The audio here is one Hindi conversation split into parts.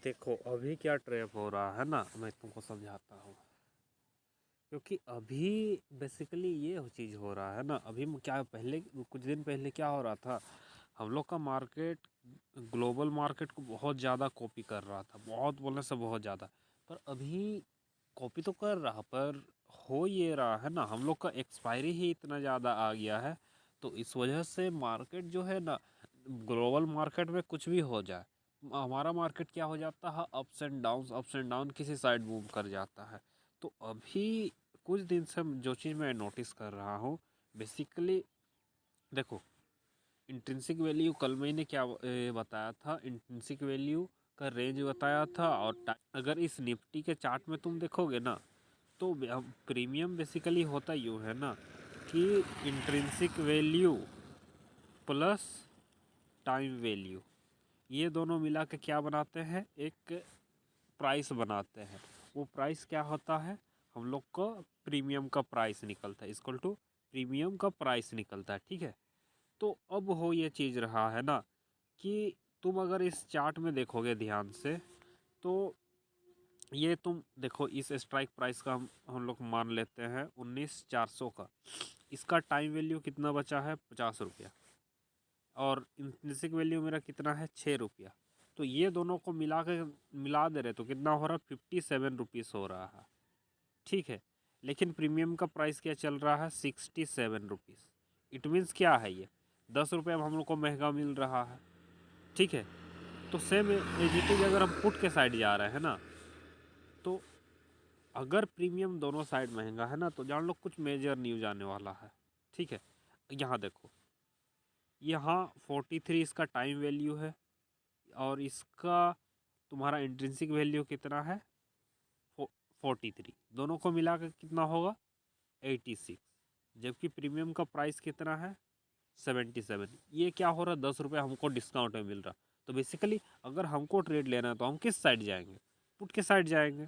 देखो अभी क्या ट्रैप हो रहा है ना, मैं तुमको समझाता हूँ। क्योंकि अभी बेसिकली ये चीज़ हो रहा है ना, अभी क्या पहले कुछ दिन पहले क्या हो रहा था, हम लोग का मार्केट ग्लोबल मार्केट को बहुत ज़्यादा कॉपी कर रहा था, बहुत बोलने से बहुत ज़्यादा। पर अभी कॉपी तो कर रहा, पर हो ये रहा है ना, हम लोग का एक्सपायरी ही इतना ज़्यादा आ गया है। तो इस वजह से मार्केट जो है ना, ग्लोबल मार्केट में कुछ भी हो जाए, हमारा मार्केट क्या हो जाता है, अप्स एंड डाउन किसी साइड मूव कर जाता है। तो अभी कुछ दिन से जो चीज़ मैं नोटिस कर रहा हूँ, बेसिकली देखो, इंट्रिंसिक वैल्यू कल मैंने क्या बताया था, इंट्रिंसिक वैल्यू का रेंज बताया था। और अगर इस निफ्टी के चार्ट में तुम देखोगे ना, तो प्रीमियम बेसिकली होता यूँ है ना कि intrinsic value plus time value, ये दोनों मिला के क्या बनाते हैं, एक प्राइस बनाते हैं। वो प्राइस क्या होता है, हम लोग को प्रीमियम का प्राइस निकलता है, इक्वल टू प्रीमियम का प्राइस निकलता है, ठीक है। तो अब हो ये चीज़ रहा है ना कि तुम अगर इस चार्ट में देखोगे ध्यान से, तो ये तुम देखो, इस स्ट्राइक प्राइस का हम लोग मान लेते हैं 19,400 का। इसका टाइम वैल्यू कितना बचा है, 50 रुपया। और इंट्रिंसिक वैल्यू मेरा कितना है, 6 रुपया। तो ये दोनों को मिला दे रहे तो कितना हो रहा है, 57 रुपीज़ हो रहा है, ठीक है। लेकिन प्रीमियम का प्राइस क्या चल रहा है, 67 रुपीज़। इट मीन्स क्या है, ये 10 रुपये अब हम लोग को महंगा मिल रहा है, ठीक है। तो सेम एजिटिव अगर हम पुट के साइड जा रहे हैं ना, तो अगर प्रीमियम दोनों साइड महंगा है ना, तो जान लो कुछ मेजर न्यूज आने वाला है, ठीक है। यहाँ देखो, यहाँ 43 इसका टाइम वैल्यू है, और इसका तुम्हारा इंट्रिंसिक वैल्यू कितना है, 43। दोनों को मिला कर कितना होगा, 86। जबकि प्रीमियम का प्राइस कितना है, 77। ये क्या हो रहा है, 10 रुपये हमको डिस्काउंट में मिल रहा। तो बेसिकली अगर हमको ट्रेड लेना है तो हम किस साइड जाएंगे, पुट के साइड जाएंगे।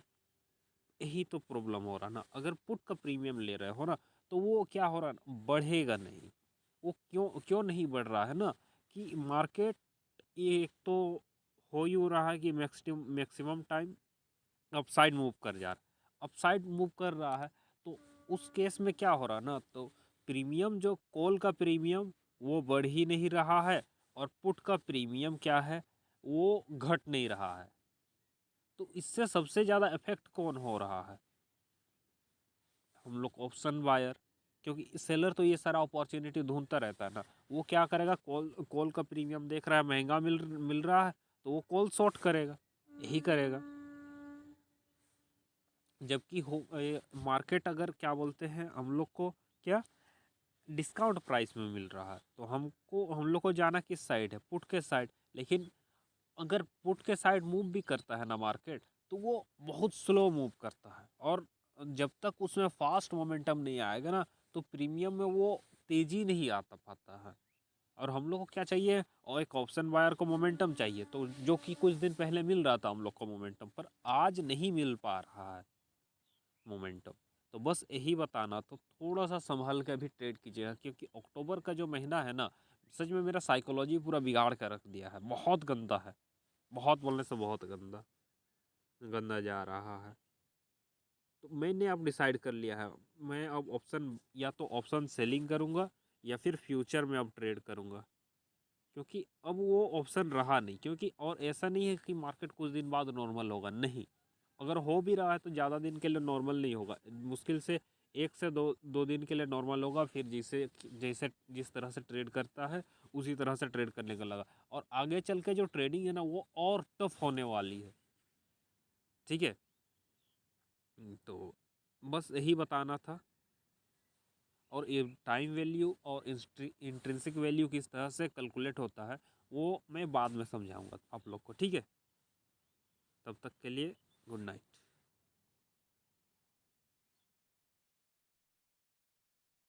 यही तो प्रॉब्लम हो रहा ना, अगर पुट का प्रीमियम ले रहे हो ना, तो वो क्या हो रहा है, बढ़ेगा नहीं। वो क्यों क्यों नहीं बढ़ रहा है ना, कि मार्केट ये एक तो हो ही रहा है कि मैक्सिमम टाइम अपसाइड मूव कर जा रहा है, अपसाइड मूव कर रहा है। तो उस केस में क्या हो रहा है ना, तो प्रीमियम जो कॉल का प्रीमियम वो बढ़ ही नहीं रहा है, और पुट का प्रीमियम क्या है, वो घट नहीं रहा है। तो इससे सबसे ज़्यादा इफेक्ट कौन हो रहा है, हम लोग ऑप्शन बायर। क्योंकि सेलर तो ये सारा अपॉर्चुनिटी ढूंढता रहता है ना, वो क्या करेगा, कॉल कॉल का प्रीमियम देख रहा है, महंगा मिल रहा है, तो वो कॉल शॉर्ट करेगा, यही करेगा। जबकि हो मार्केट अगर क्या बोलते हैं हम लोग को, क्या डिस्काउंट प्राइस में मिल रहा है, तो हम लोग को जाना किस साइड है, पुट के साइड। लेकिन अगर पुट के साइड मूव भी करता है ना मार्केट, तो वो बहुत स्लो मूव करता है, और जब तक उसमें फास्ट मोमेंटम नहीं आएगा ना, तो प्रीमियम में वो तेजी नहीं आता पाता है। और हम लोग को क्या चाहिए, और एक ऑप्शन बायर को मोमेंटम चाहिए, तो जो कि कुछ दिन पहले मिल रहा था हम लोग को मोमेंटम, पर आज नहीं मिल पा रहा है मोमेंटम। तो बस यही बताना, तो थोड़ा सा संभल के भी ट्रेड कीजिएगा, क्योंकि अक्टूबर का जो महीना है ना, सच में मेरा साइकोलॉजी पूरा बिगाड़ कर रख दिया है, बहुत गंदा है, बहुत बोलने से बहुत गंदा गंदा जा रहा है। तो मैंने अब डिसाइड कर लिया है, मैं अब ऑप्शन, या तो ऑप्शन सेलिंग करूँगा, या फिर फ्यूचर में अब ट्रेड करूँगा। क्योंकि अब वो ऑप्शन रहा नहीं, क्योंकि और ऐसा नहीं है कि मार्केट कुछ दिन बाद नॉर्मल होगा, नहीं। अगर हो भी रहा है तो ज़्यादा दिन के लिए नॉर्मल नहीं होगा, मुश्किल से 1 से 2 दिन के लिए नॉर्मल होगा, फिर जैसे जैसे जिस तरह से ट्रेड करता है उसी तरह से ट्रेड करने का लगा। और आगे चल के जो ट्रेडिंग है ना, वो और टफ होने वाली है, ठीक है। तो बस यही बताना था। और ये टाइम वैल्यू और इंट्रिंसिक वैल्यू किस तरह से कैलकुलेट होता है, वो मैं बाद में समझाऊंगा आप लोग को, ठीक है। तब तक के लिए गुड नाइट।